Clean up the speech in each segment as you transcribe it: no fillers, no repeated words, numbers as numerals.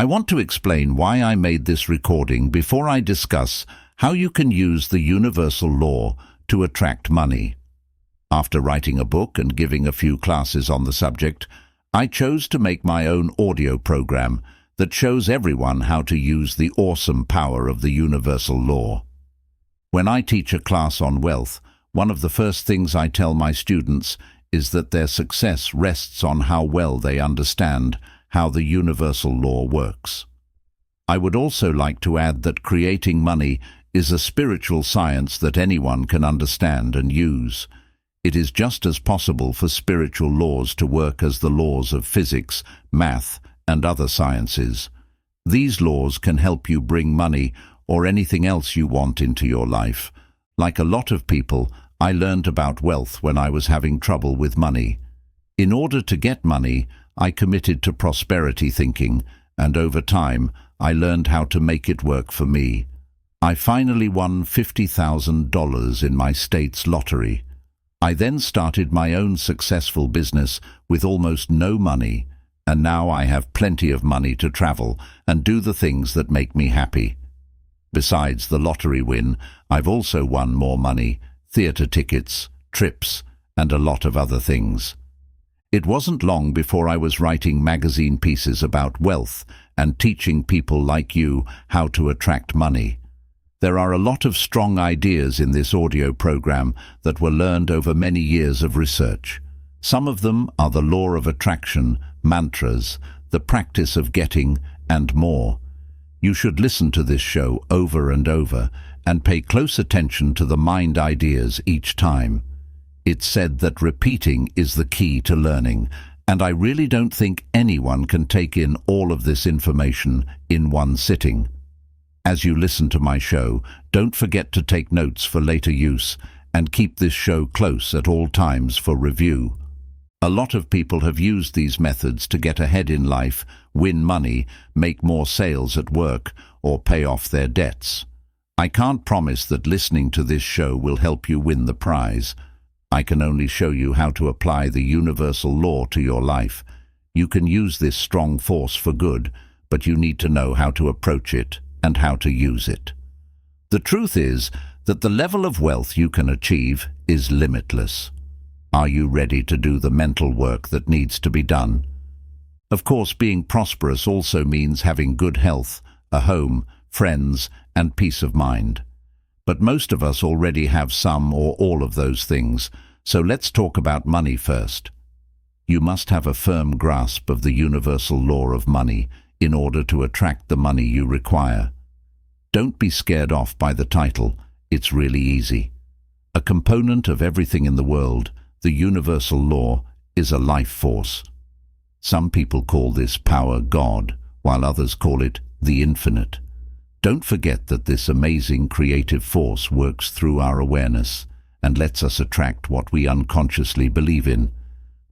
I want to explain why I made this recording before I discuss how you can use the universal law to attract money. After writing a book and giving a few classes on the subject, I chose to make my own audio program that shows everyone how to use the awesome power of the universal law. When I teach a class on wealth, one of the first things I tell my students is that their success rests on how well they understand how the universal law works. I would also like to add that creating money is a spiritual science that anyone can understand and use. It is just as possible for spiritual laws to work as the laws of physics, math, and other sciences. These laws can help you bring money or anything else you want into your life. Like a lot of people, I learned about wealth when I was having trouble with money. In order to get money, I committed to prosperity thinking, and over time, I learned how to make it work for me. I finally won $50,000 in my state's lottery. I then started my own successful business with almost no money, and now I have plenty of money to travel and do the things that make me happy. Besides the lottery win, I've also won more money, theater tickets, trips, and a lot of other things. It wasn't long before I was writing magazine pieces about wealth and teaching people like you how to attract money. There are a lot of strong ideas in this audio program that were learned over many years of research. Some of them are the law of attraction, mantras, the practice of getting, and more. You should listen to this show over and over and pay close attention to the mind ideas each time. It's said that repeating is the key to learning, and I really don't think anyone can take in all of this information in one sitting. As you listen to my show, don't forget to take notes for later use and keep this show close at all times for review. A lot of people have used these methods to get ahead in life, win money, make more sales at work, or pay off their debts. I can't promise that listening to this show will help you win the prize. I can only show you how to apply the universal law to your life. You can use this strong force for good, but you need to know how to approach it and how to use it. The truth is that the level of wealth you can achieve is limitless. Are you ready to do the mental work that needs to be done? Of course, being prosperous also means having good health, a home, friends, and peace of mind. But most of us already have some or all of those things, so let's talk about money first. You must have a firm grasp of the universal law of money in order to attract the money you require. Don't be scared off by the title. It's really easy. A component of everything in the world, the universal law, is a life force. Some people call this power God, while others call it the infinite. Don't forget that this amazing creative force works through our awareness and lets us attract what we unconsciously believe in.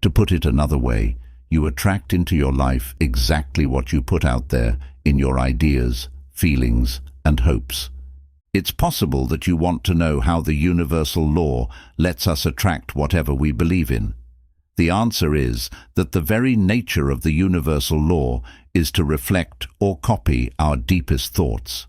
To put it another way, you attract into your life exactly what you put out there in your ideas, feelings, and hopes. It's possible that you want to know how the universal law lets us attract whatever we believe in. The answer is that the very nature of the universal law is to reflect or copy our deepest thoughts.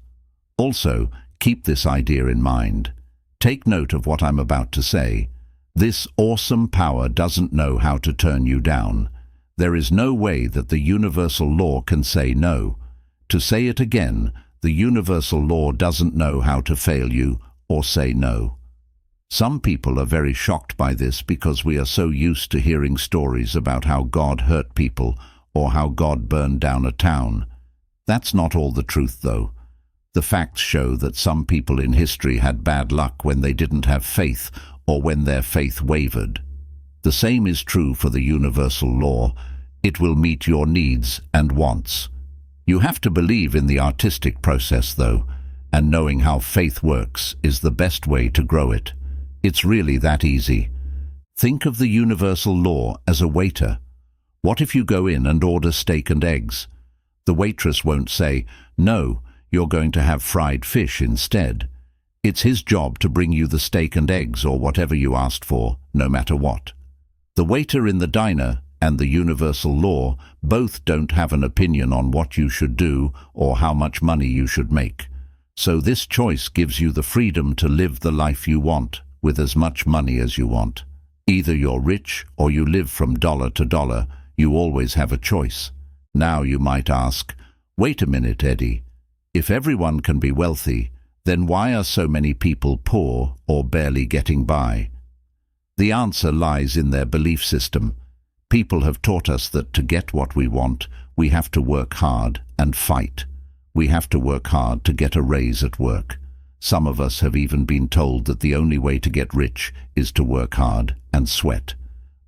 Also, keep this idea in mind. Take note of what I'm about to say. This awesome power doesn't know how to turn you down. There is no way that the universal law can say no. To say it again, the universal law doesn't know how to fail you or say no. Some people are very shocked by this because we are so used to hearing stories about how God hurt people or how God burned down a town. That's not all the truth, though. The facts show that some people in history had bad luck when they didn't have faith or when their faith wavered. The same is true for the universal law. It will meet your needs and wants. You have to believe in the artistic process, though, and knowing how faith works is the best way to grow it. It's really that easy. Think of the universal law as a waiter. What if you go in and order steak and eggs? The waitress won't say, "No, you're going to have fried fish instead." It's his job to bring you the steak and eggs or whatever you asked for, no matter what. The waiter in the diner and the universal law both don't have an opinion on what you should do or how much money you should make. So this choice gives you the freedom to live the life you want with as much money as you want. Either you're rich or you live from dollar to dollar. You always have a choice. Now you might ask, wait a minute, Eddie. If everyone can be wealthy, then why are so many people poor or barely getting by? The answer lies in their belief system. People have taught us that to get what we want, we have to work hard and fight. We have to work hard to get a raise at work. Some of us have even been told that the only way to get rich is to work hard and sweat.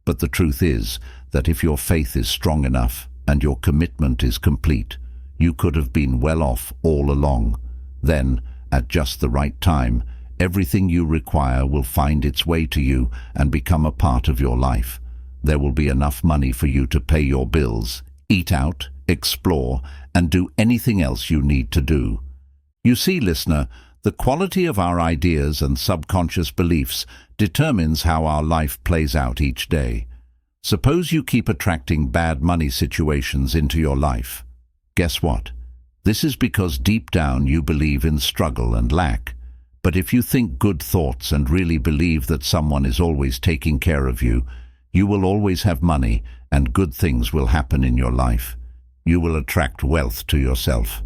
But the truth is that if your faith is strong enough and your commitment is complete, you could have been well off all along. Then, at just the right time, everything you require will find its way to you and become a part of your life. There will be enough money for you to pay your bills, eat out, explore, and do anything else you need to do. You see, listener, the quality of our ideas and subconscious beliefs determines how our life plays out each day. Suppose you keep attracting bad money situations into your life. Guess what? This is because deep down you believe in struggle and lack. But if you think good thoughts and really believe that someone is always taking care of you, you will always have money and good things will happen in your life. You will attract wealth to yourself.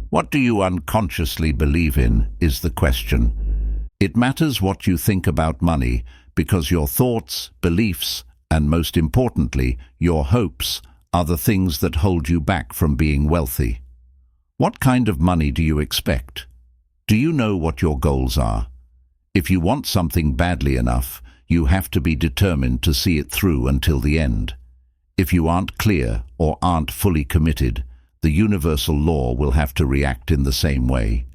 What do you unconsciously believe in is the question. It matters what you think about money because your thoughts, beliefs, and most importantly, your hopes are the things that hold you back from being wealthy. What kind of money do you expect? Do you know what your goals are? If you want something badly enough, you have to be determined to see it through until the end. If you aren't clear or aren't fully committed, the universal law will have to react in the same way.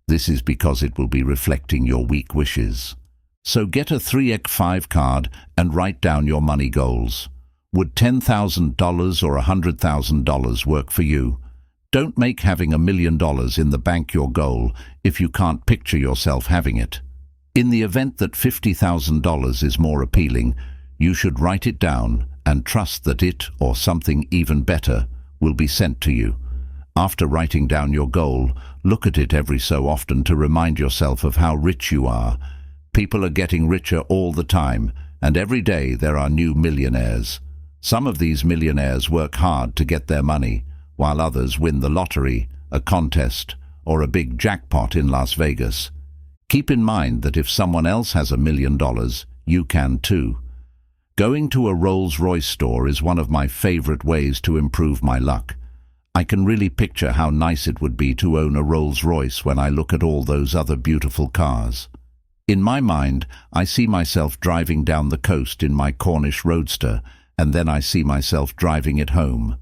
This is because it will be reflecting your weak wishes. So get a 3x5 card and write down your money goals. Would $10,000 or $100,000 work for you? Don't make having $1 million in the bank your goal if you can't picture yourself having it. In the event that $50,000 is more appealing, you should write it down and trust that it, or something even better, will be sent to you. After writing down your goal, look at it every so often to remind yourself of how rich you are. People are getting richer all the time, and every day there are new millionaires. Some of these millionaires work hard to get their money, while others win the lottery, a contest, or a big jackpot in Las Vegas. Keep in mind that if someone else has $1 million, you can too. Going to a Rolls-Royce store is one of my favorite ways to improve my luck. I can really picture how nice it would be to own a Rolls-Royce when I look at all those other beautiful cars. In my mind, I see myself driving down the coast in my Cornish roadster, and then I see myself driving it home.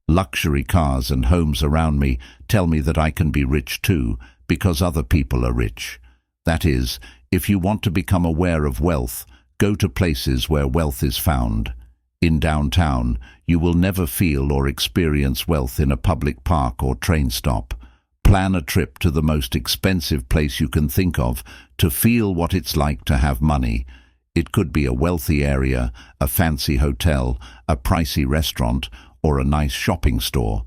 Luxury cars and homes around me tell me that I can be rich too, because other people are rich. That is, if you want to become aware of wealth, go to places where wealth is found. In downtown, you will never feel or experience wealth in a public park or train stop. Plan a trip to the most expensive place you can think of to feel what it's like to have money. It could be a wealthy area, a fancy hotel, a pricey restaurant, or a nice shopping store.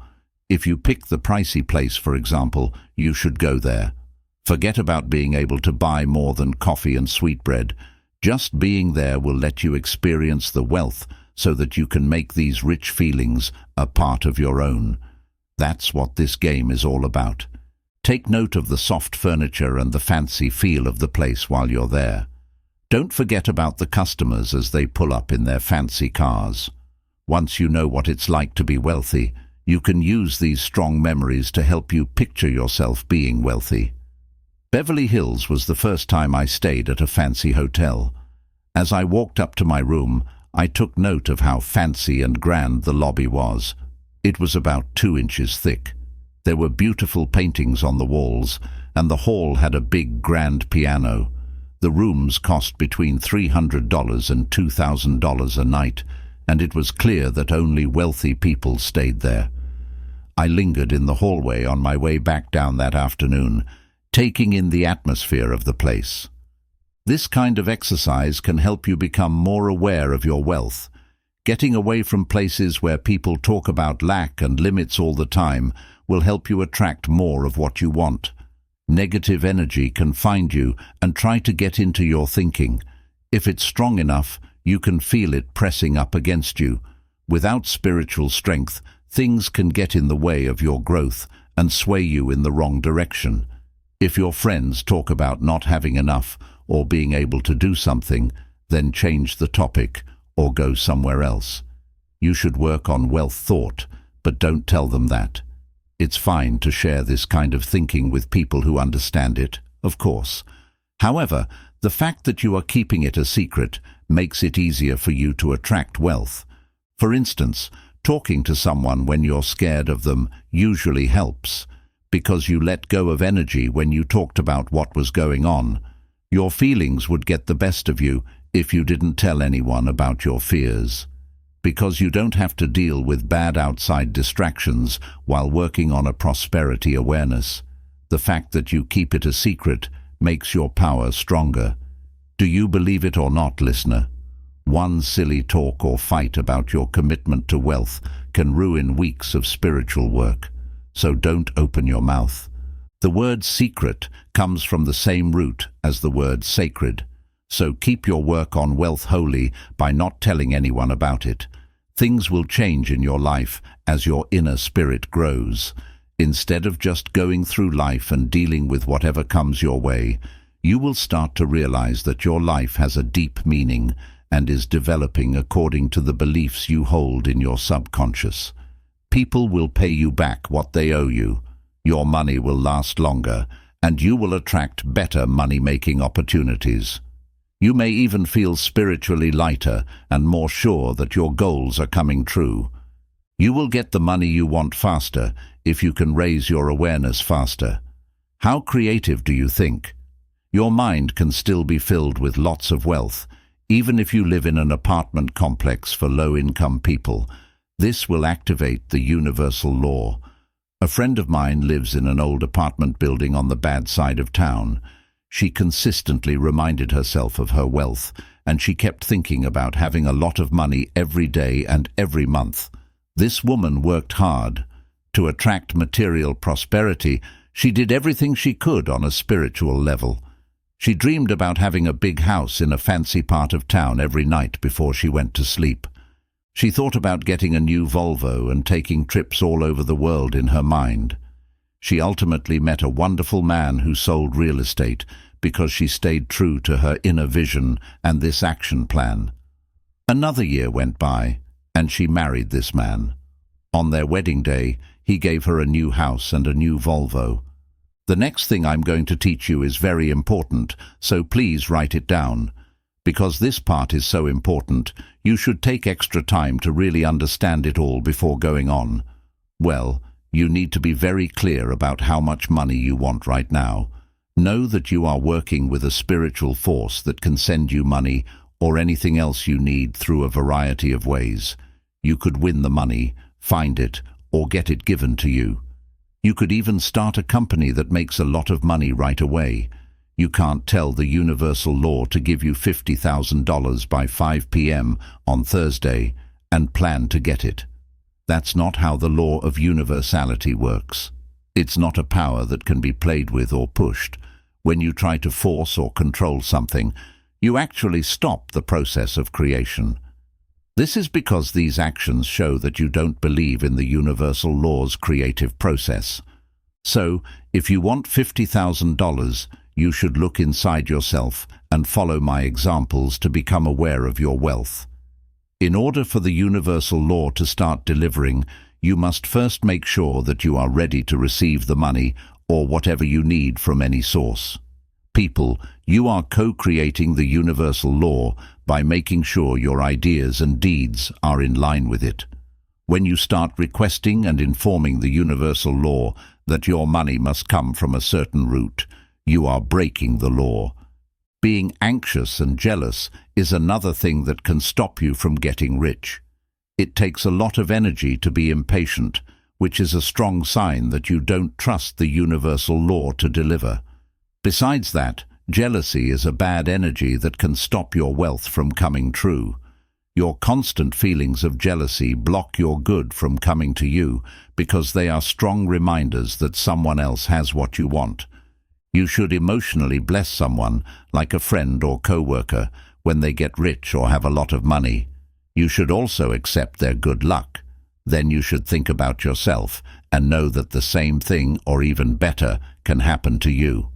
If you pick the pricey place, for example, you should go there. Forget about being able to buy more than coffee and sweetbread. Just being there will let you experience the wealth so that you can make these rich feelings a part of your own. That's what this game is all about. Take note of the soft furniture and the fancy feel of the place while you're there. Don't forget about the customers as they pull up in their fancy cars. Once you know what it's like to be wealthy, you can use these strong memories to help you picture yourself being wealthy. Beverly Hills was the first time I stayed at a fancy hotel. As I walked up to my room, I took note of how fancy and grand the lobby was. It was about 2 inches thick. There were beautiful paintings on the walls, and the hall had a big grand piano. The rooms cost between $300 and $2,000 a night, and it was clear that only wealthy people stayed there. I lingered in the hallway on my way back down that afternoon, taking in the atmosphere of the place. This kind of exercise can help you become more aware of your wealth. Getting away from places where people talk about lack and limits all the time will help you attract more of what you want. Negative energy can find you and try to get into your thinking. If it's strong enough, you can feel it pressing up against you. Without spiritual strength, things can get in the way of your growth and sway you in the wrong direction. If your friends talk about not having enough or being able to do something, then change the topic or go somewhere else. You should work on wealth thought, but don't tell them that. It's fine to share this kind of thinking with people who understand it, of course. However, the fact that you are keeping it a secret makes it easier for you to attract wealth. For instance, talking to someone when you're scared of them usually helps, because you let go of energy when you talked about what was going on. Your feelings would get the best of you if you didn't tell anyone about your fears. Because you don't have to deal with bad outside distractions while working on a prosperity awareness. The fact that you keep it a secret makes your power stronger. Do you believe it or not, listener? One silly talk or fight about your commitment to wealth can ruin weeks of spiritual work. So don't open your mouth. The word secret comes from the same root as the word sacred. So keep your work on wealth holy by not telling anyone about it. Things will change in your life as your inner spirit grows. Instead of just going through life and dealing with whatever comes your way, you will start to realize that your life has a deep meaning and is developing according to the beliefs you hold in your subconscious. People will pay you back what they owe you. Your money will last longer, and you will attract better money-making opportunities. You may even feel spiritually lighter and more sure that your goals are coming true. You will get the money you want faster if you can raise your awareness faster. How creative do you think? Your mind can still be filled with lots of wealth, even if you live in an apartment complex for low-income people. This will activate the universal law. A friend of mine lives in an old apartment building on the bad side of town. She consistently reminded herself of her wealth, and she kept thinking about having a lot of money every day and every month. This woman worked hard. To attract material prosperity, she did everything she could on a spiritual level. She dreamed about having a big house in a fancy part of town every night before she went to sleep. She thought about getting a new Volvo and taking trips all over the world in her mind. She ultimately met a wonderful man who sold real estate because she stayed true to her inner vision and this action plan. Another year went by, and she married this man. On their wedding day, he gave her a new house and a new Volvo. The next thing I'm going to teach you is very important, so please write it down. Because this part is so important, you should take extra time to really understand it all before going on. Well, you need to be very clear about how much money you want right now. Know that you are working with a spiritual force that can send you money or anything else you need through a variety of ways. You could win the money, find it, or get it given to you. You could even start a company that makes a lot of money right away. You can't tell the universal law to give you $50,000 by 5 p.m. on Thursday and plan to get it. That's not how the law of universality works. It's not a power that can be played with or pushed. When you try to force or control something, you actually stop the process of creation. This is because these actions show that you don't believe in the universal law's creative process. So, if you want $50,000, you should look inside yourself and follow my examples to become aware of your wealth. In order for the universal law to start delivering, you must first make sure that you are ready to receive the money or whatever you need from any source. People, you are co-creating the universal law by making sure your ideas and deeds are in line with it. When you start requesting and informing the universal law that your money must come from a certain route, you are breaking the law. Being anxious and jealous is another thing that can stop you from getting rich. It takes a lot of energy to be impatient, which is a strong sign that you don't trust the universal law to deliver. Besides that, jealousy is a bad energy that can stop your wealth from coming true. Your constant feelings of jealousy block your good from coming to you because they are strong reminders that someone else has what you want. You should emotionally bless someone, like a friend or co-worker, when they get rich or have a lot of money. You should also accept their good luck. Then you should think about yourself and know that the same thing, or even better, can happen to you.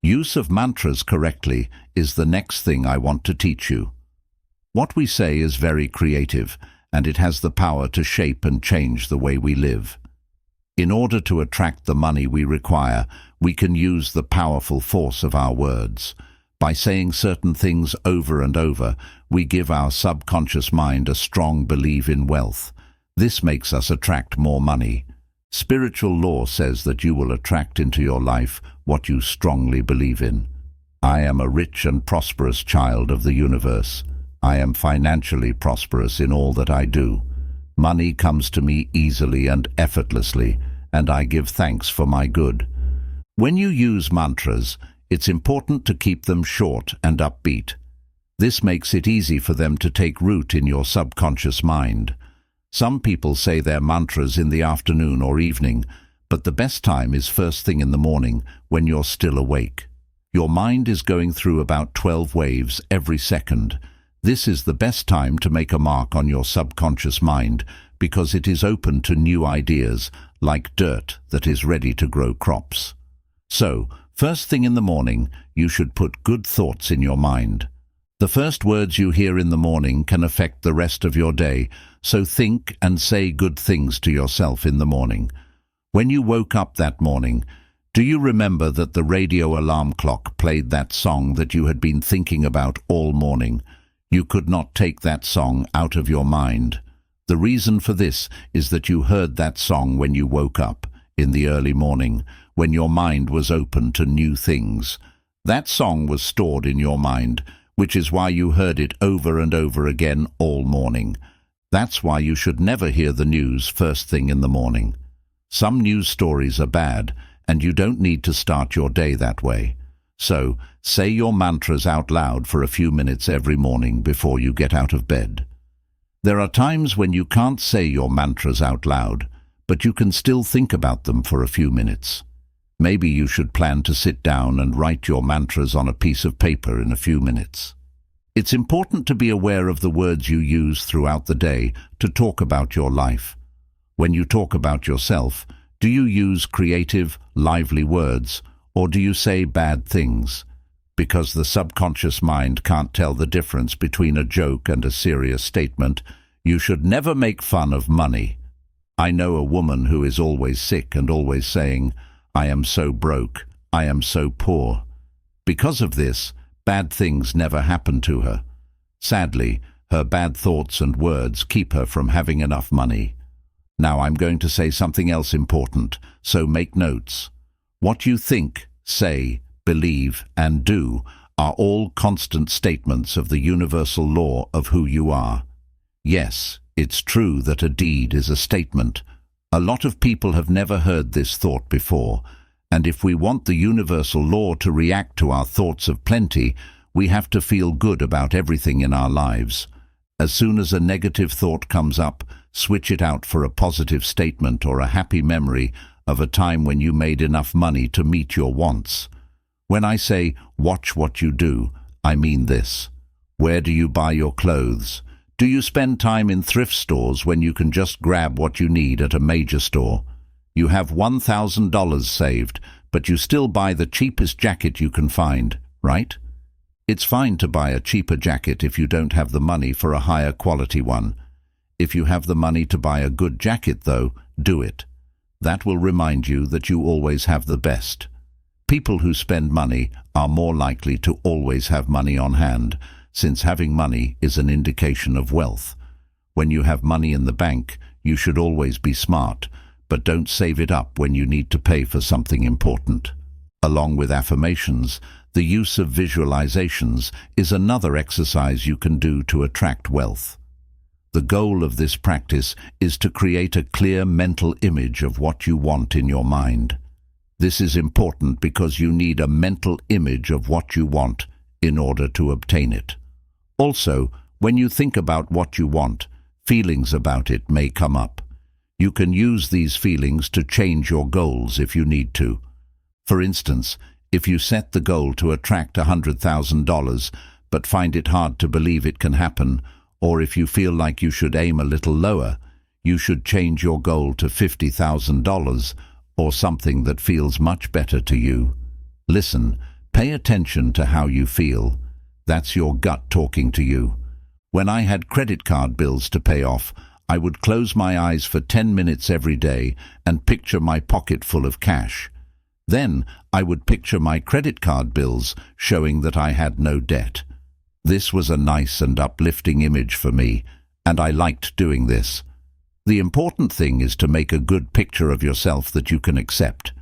Use of mantras correctly is the next thing I want to teach you. What we say is very creative, and it has the power to shape and change the way we live. In order to attract the money we require, we can use the powerful force of our words. By saying certain things over and over, we give our subconscious mind a strong belief in wealth. This makes us attract more money. Spiritual law says that you will attract into your life what you strongly believe in. I am a rich and prosperous child of the universe. I am financially prosperous in all that I do. Money comes to me easily and effortlessly, and I give thanks for my good. When you use mantras, it's important to keep them short and upbeat. This makes it easy for them to take root in your subconscious mind. Some people say their mantras in the afternoon or evening, but the best time is first thing in the morning when you're still awake. Your mind is going through about 12 waves every second. This is the best time to make a mark on your subconscious mind because it is open to new ideas, like dirt that is ready to grow crops. So, first thing in the morning, you should put good thoughts in your mind. The first words you hear in the morning can affect the rest of your day, so think and say good things to yourself in the morning. When you woke up that morning, do you remember that the radio alarm clock played that song that you had been thinking about all morning? You could not take that song out of your mind. The reason for this is that you heard that song when you woke up, in the early morning, when your mind was open to new things. That song was stored in your mind, which is why you heard it over and over again all morning. That's why you should never hear the news first thing in the morning. Some news stories are bad, and you don't need to start your day that way. So, say your mantras out loud for a few minutes every morning before you get out of bed. There are times when you can't say your mantras out loud, but you can still think about them for a few minutes. Maybe you should plan to sit down and write your mantras on a piece of paper in a few minutes. It's important to be aware of the words you use throughout the day to talk about your life. When you talk about yourself, do you use creative, lively words, or do you say bad things? Because the subconscious mind can't tell the difference between a joke and a serious statement, you should never make fun of money. I know a woman who is always sick and always saying, "I am so broke, I am so poor." Because of this, bad things never happen to her. Sadly, her bad thoughts and words keep her from having enough money. Now I'm going to say something else important, so make notes. What you think, say, believe, and do are all constant statements of the universal law of who you are. Yes, it's true that a deed is a statement. A lot of people have never heard this thought before, and if we want the universal law to react to our thoughts of plenty, we have to feel good about everything in our lives. As soon as a negative thought comes up, switch it out for a positive statement or a happy memory of a time when you made enough money to meet your wants. When I say, watch what you do, I mean this. Where do you buy your clothes? Do you spend time in thrift stores when you can just grab what you need at a major store? You have $1,000 saved, but you still buy the cheapest jacket you can find, right? It's fine to buy a cheaper jacket if you don't have the money for a higher quality one. If you have the money to buy a good jacket, though, do it. That will remind you that you always have the best. People who spend money are more likely to always have money on hand, since having money is an indication of wealth. When you have money in the bank, you should always be smart, but don't save it up when you need to pay for something important. Along with affirmations, the use of visualizations is another exercise you can do to attract wealth. The goal of this practice is to create a clear mental image of what you want in your mind. This is important because you need a mental image of what you want in order to obtain it. Also, When you think about what you want, feelings about it may come up. You can use these feelings to change your goals if you need to. For instance, if you set the goal to attract $100,000 but find it hard to believe it can happen, or if you feel like you should aim a little lower, you should change your goal to $50,000 or something that feels much better to you. Listen, pay attention to how you feel. That's your gut talking to you. When I had credit card bills to pay off, I would close my eyes for 10 minutes every day and picture my pocket full of cash. Then I would picture my credit card bills showing that I had no debt. This was a nice and uplifting image for me, and I liked doing this. The important thing is to make a good picture of yourself that you can accept.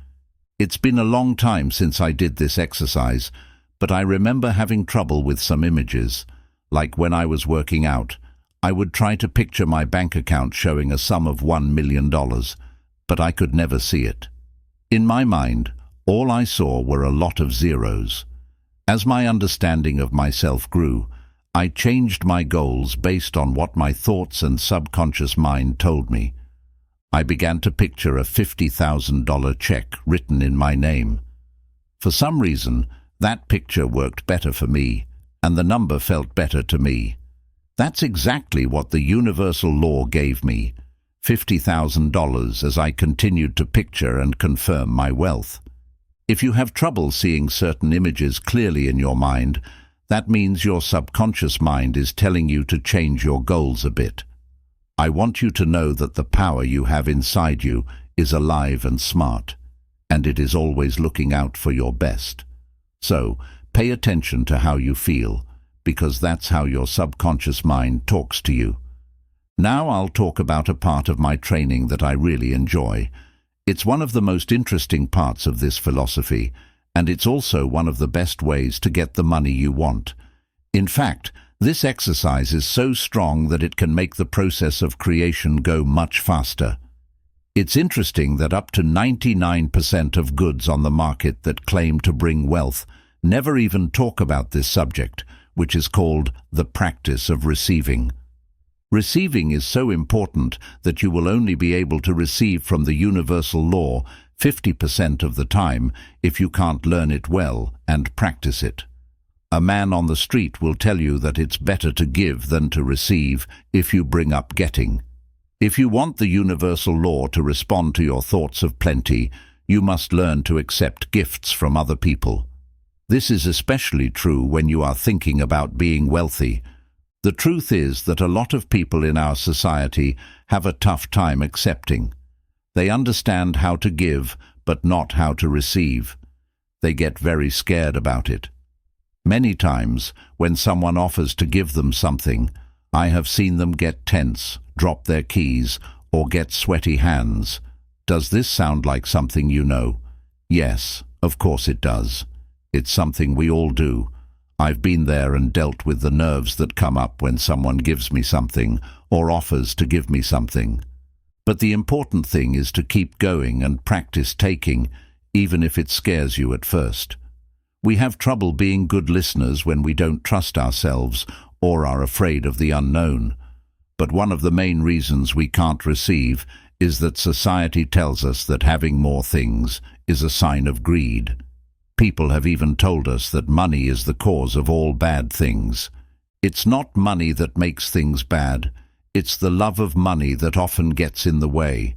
It's been a long time since I did this exercise, but I remember having trouble with some images. Like when I was working out, I would try to picture my bank account showing a sum of $1 million, but I could never see it. In my mind, all I saw were a lot of zeros. As my understanding of myself grew, I changed my goals based on what my thoughts and subconscious mind told me. I began to picture a $50,000 check written in my name. For some reason, that picture worked better for me, and the number felt better to me. That's exactly what the universal law gave me, $50,000, as I continued to picture and confirm my wealth. If you have trouble seeing certain images clearly in your mind, that means your subconscious mind is telling you to change your goals a bit. I want you to know that the power you have inside you is alive and smart, and it is always looking out for your best. So, pay attention to how you feel, because that's how your subconscious mind talks to you. Now I'll talk about a part of my training that I really enjoy. It's one of the most interesting parts of this philosophy, and it's also one of the best ways to get the money you want. In fact, this exercise is so strong that it can make the process of creation go much faster. It's interesting that up to 99% of goods on the market that claim to bring wealth never even talk about this subject, which is called the practice of receiving. Receiving is so important that you will only be able to receive from the universal law 50% of the time if you can't learn it well and practice it. A man on the street will tell you that it's better to give than to receive if you bring up getting. If you want the universal law to respond to your thoughts of plenty, you must learn to accept gifts from other people. This is especially true when you are thinking about being wealthy. The truth is that a lot of people in our society have a tough time accepting. They understand how to give, but not how to receive. They get very scared about it. Many times, when someone offers to give them something, I have seen them get tense, drop their keys, or get sweaty hands. Does this sound like something you know? Yes, of course it does. It's something we all do. I've been there and dealt with the nerves that come up when someone gives me something or offers to give me something. But the important thing is to keep going and practice taking, even if it scares you at first. We have trouble being good listeners when we don't trust ourselves or are afraid of the unknown. But one of the main reasons we can't receive is that society tells us that having more things is a sign of greed. People have even told us that money is the cause of all bad things. It's not money that makes things bad. It's the love of money that often gets in the way.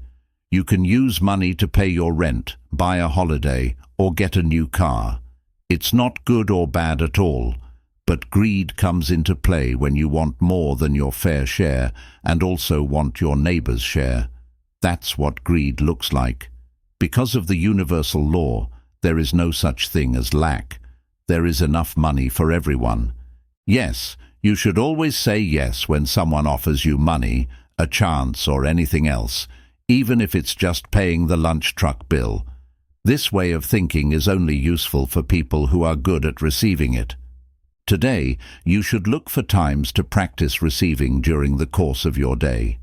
You can use money to pay your rent, buy a holiday, or get a new car. It's not good or bad at all, but greed comes into play when you want more than your fair share and also want your neighbor's share. That's what greed looks like. Because of the universal law, there is no such thing as lack. There is enough money for everyone. Yes, you should always say yes when someone offers you money, a chance, or anything else, even if it's just paying the lunch truck bill. This way of thinking is only useful for people who are good at receiving it. Today, you should look for times to practice receiving during the course of your day.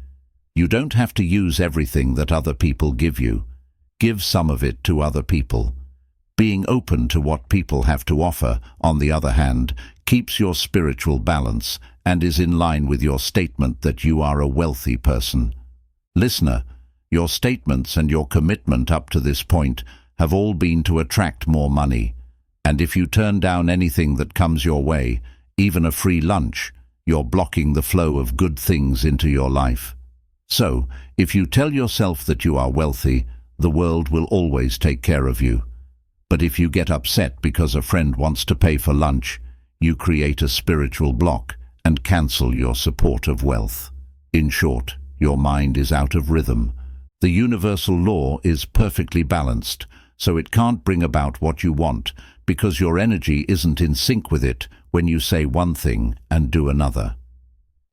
You don't have to use everything that other people give you. Give some of it to other people. Being open to what people have to offer, on the other hand, keeps your spiritual balance and is in line with your statement that you are a wealthy person. Listener, your statements and your commitment up to this point have all been to attract more money. And if you turn down anything that comes your way, even a free lunch, you're blocking the flow of good things into your life. So, if you tell yourself that you are wealthy, the world will always take care of you. But if you get upset because a friend wants to pay for lunch, you create a spiritual block and cancel your support of wealth. In short, your mind is out of rhythm. The universal law is perfectly balanced, so it can't bring about what you want because your energy isn't in sync with it when you say one thing and do another.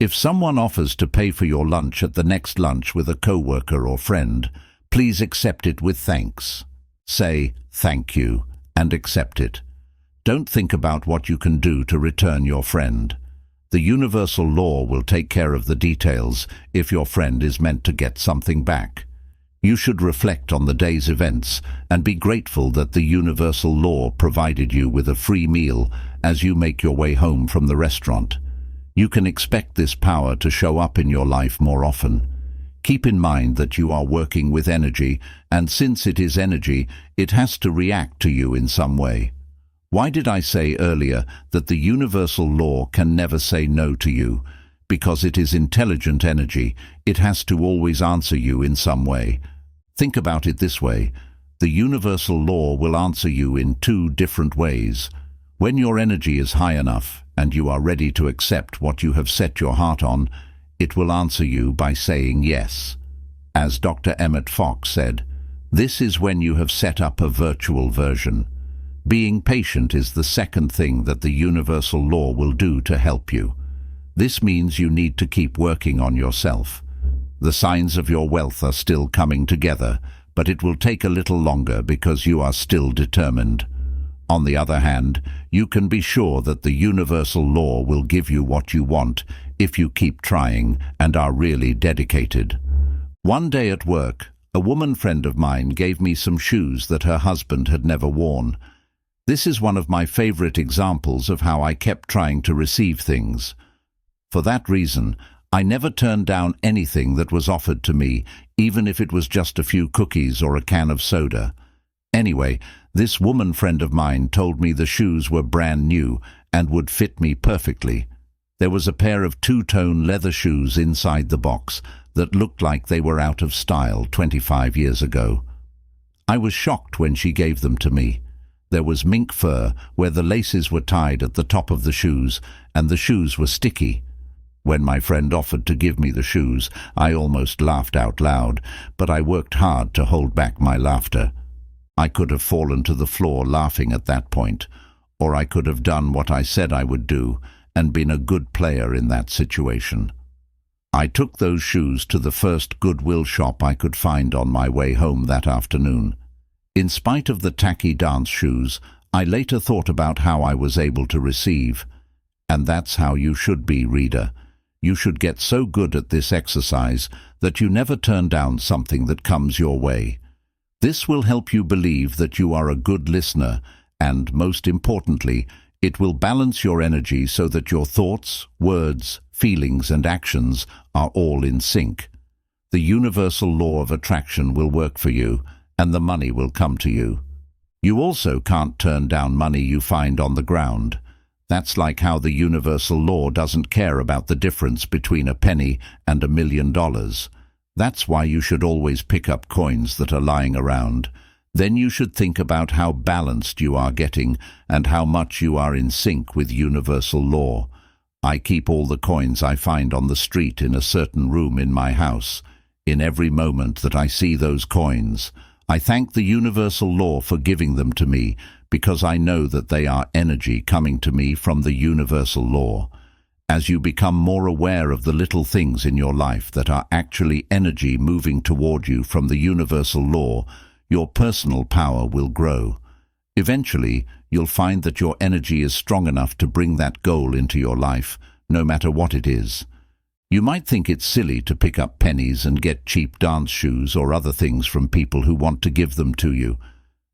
If someone offers to pay for your lunch at the next lunch with a coworker or friend, please accept it with thanks. Say, "Thank you," and accept it. Don't think about what you can do to return your friend. The universal law will take care of the details if your friend is meant to get something back. You should reflect on the day's events and be grateful that the universal law provided you with a free meal as you make your way home from the restaurant. You can expect this power to show up in your life more often. Keep in mind that you are working with energy, and since it is energy, it has to react to you in some way. Why did I say earlier that the universal law can never say no to you? Because it is intelligent energy, it has to always answer you in some way. Think about it this way. The universal law will answer you in two different ways. When your energy is high enough and you are ready to accept what you have set your heart on, it will answer you by saying yes. As Dr. Emmett Fox said, this is when you have set up a virtual version. Being patient is the second thing that the universal law will do to help you. This means you need to keep working on yourself. The signs of your wealth are still coming together, but it will take a little longer because you are still determined. On the other hand, you can be sure that the universal law will give you what you want if you keep trying and are really dedicated. One day at work, a woman friend of mine gave me some shoes that her husband had never worn. This is one of my favorite examples of how I kept trying to receive things. For that reason, I never turned down anything that was offered to me, even if it was just a few cookies or a can of soda. Anyway, this woman friend of mine told me the shoes were brand new and would fit me perfectly. There was a pair of two-tone leather shoes inside the box that looked like they were out of style 25 years ago. I was shocked when she gave them to me. There was mink fur where the laces were tied at the top of the shoes, and the shoes were sticky. When my friend offered to give me the shoes, I almost laughed out loud, but I worked hard to hold back my laughter. I could have fallen to the floor laughing at that point, or I could have done what I said I would do and been a good player in that situation. I took those shoes to the first Goodwill shop I could find on my way home that afternoon. In spite of the tacky dance shoes, I later thought about how I was able to receive. And that's how you should be, reader. You should get so good at this exercise that you never turn down something that comes your way. This will help you believe that you are a good listener, and, most importantly, it will balance your energy so that your thoughts, words, feelings, and actions are all in sync. The universal law of attraction will work for you, and the money will come to you. You also can't turn down money you find on the ground. That's like how the universal law doesn't care about the difference between a penny and $1 million. That's why you should always pick up coins that are lying around. Then you should think about how balanced you are getting and how much you are in sync with universal law. I keep all the coins I find on the street in a certain room in my house. In every moment that I see those coins, I thank the universal law for giving them to me, because I know that they are energy coming to me from the universal law. As you become more aware of the little things in your life that are actually energy moving toward you from the universal law, your personal power will grow. Eventually, you'll find that your energy is strong enough to bring that goal into your life, no matter what it is. You might think it's silly to pick up pennies and get cheap dance shoes or other things from people who want to give them to you.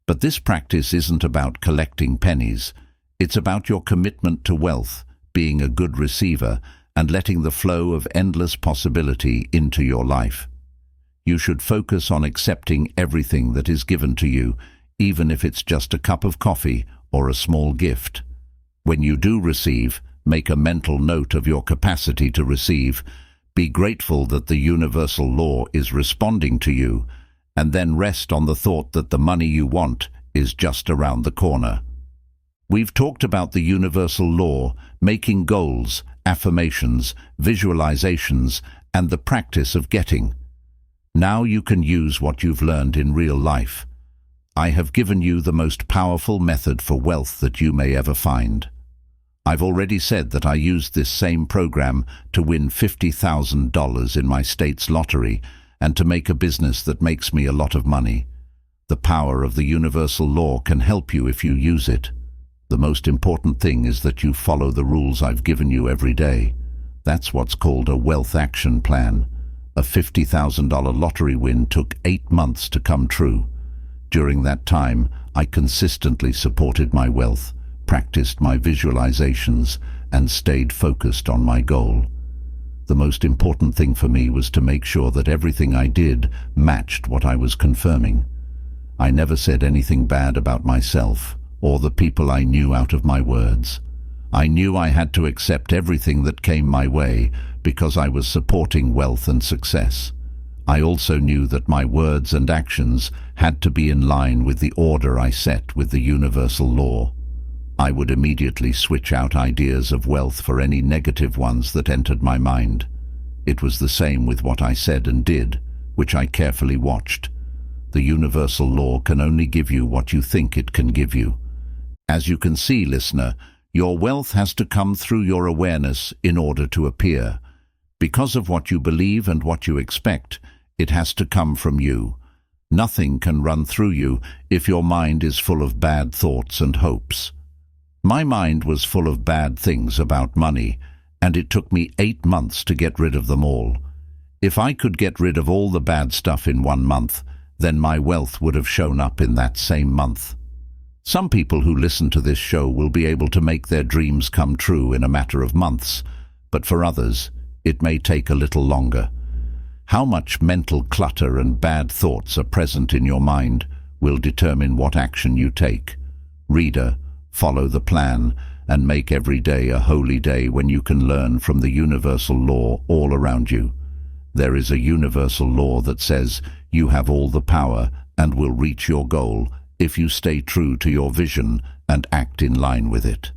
But this practice isn't about collecting pennies. It's about your commitment to wealth, being a good receiver, and letting the flow of endless possibility into your life. You should focus on accepting everything that is given to you, even if it's just a cup of coffee or a small gift. When you do receive, make a mental note of your capacity to receive. Be grateful that the universal law is responding to you, and then rest on the thought that the money you want is just around the corner. We've talked about the universal law, making goals, affirmations, visualizations, and the practice of getting. Now you can use what you've learned in real life. I have given you the most powerful method for wealth that you may ever find. I've already said that I used this same program to win $50,000 in my state's lottery and to make a business that makes me a lot of money. The power of the universal law can help you if you use it. The most important thing is that you follow the rules I've given you every day. That's what's called a wealth action plan. A $50,000 lottery win took 8 months to come true. During that time, I consistently supported my wealth, practiced my visualizations, and stayed focused on my goal. The most important thing for me was to make sure that everything I did matched what I was confirming. I never said anything bad about myself or the people I knew out of my words. I knew I had to accept everything that came my way because I was supporting wealth and success. I also knew that my words and actions had to be in line with the order I set with the universal law. I would immediately switch out ideas of wealth for any negative ones that entered my mind. It was the same with what I said and did, which I carefully watched. The universal law can only give you what you think it can give you. As you can see, listener, your wealth has to come through your awareness in order to appear. Because of what you believe and what you expect, it has to come from you. Nothing can run through you if your mind is full of bad thoughts and hopes. My mind was full of bad things about money, and it took me 8 months to get rid of them all. If I could get rid of all the bad stuff in 1 month, then my wealth would have shown up in that same month. Some people who listen to this show will be able to make their dreams come true in a matter of months, but for others, it may take a little longer. How much mental clutter and bad thoughts are present in your mind will determine what action you take. Reader, follow the plan and make every day a holy day when you can learn from the universal law all around you. There is a universal law that says you have all the power and will reach your goal if you stay true to your vision and act in line with it.